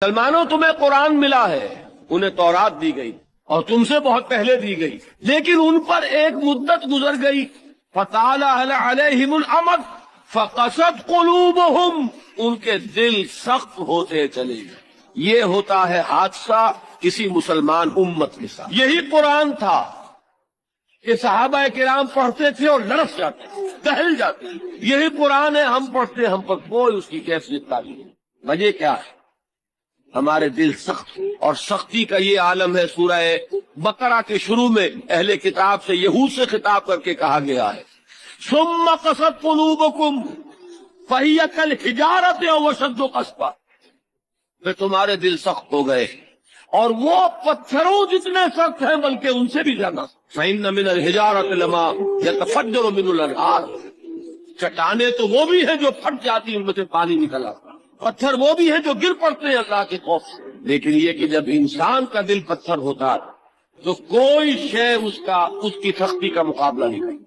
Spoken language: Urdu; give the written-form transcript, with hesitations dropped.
مسلمانوں تمہیں قرآن ملا ہے، انہیں تورات دی گئی اور تم سے بہت پہلے دی گئی، لیکن ان پر ایک مدت گزر گئی، فطال علیہم الامد فقست قلوبہم، ان کے دل سخت ہوتے چلے گئے۔ یہ ہوتا ہے حادثہ کسی مسلمان امت کے ساتھ۔ یہی قرآن تھا کہ صحابہ کرام پڑھتے تھے اور لرز جاتے، دہل جاتے۔ یہی قرآن ہے، ہم پڑھتے، ہم پر کوئی اس کی کیفیت نہیں۔ وجہ کیا ہے؟ ہمارے دل سخت، اور سختی کا یہ عالم ہے۔ سورہ بقرہ کے شروع میں اہل کتاب سے، یہود سے خطاب کر کے کہا گیا ہے ثم قست قلوبکم فہی کالحجارۃ او اشد قسوۃ، پھر تمہارے دل سخت ہو گئے اور وہ پتھروں جتنے سخت ہیں بلکہ ان سے بھی زیادہ۔ فإن من الحجارۃ لما يتفجر منه الانہار، چٹانیں تو وہ بھی ہیں جو پھٹ جاتی، ان میں سے پانی نکل آتا، پتھر وہ بھی ہیں جو گر پڑتے ہیں اللہ کے خوف سے۔ لیکن یہ کہ جب انسان کا دل پتھر ہوتا ہے تو کوئی شے اس کی سختی کا مقابلہ نہیں کرتی۔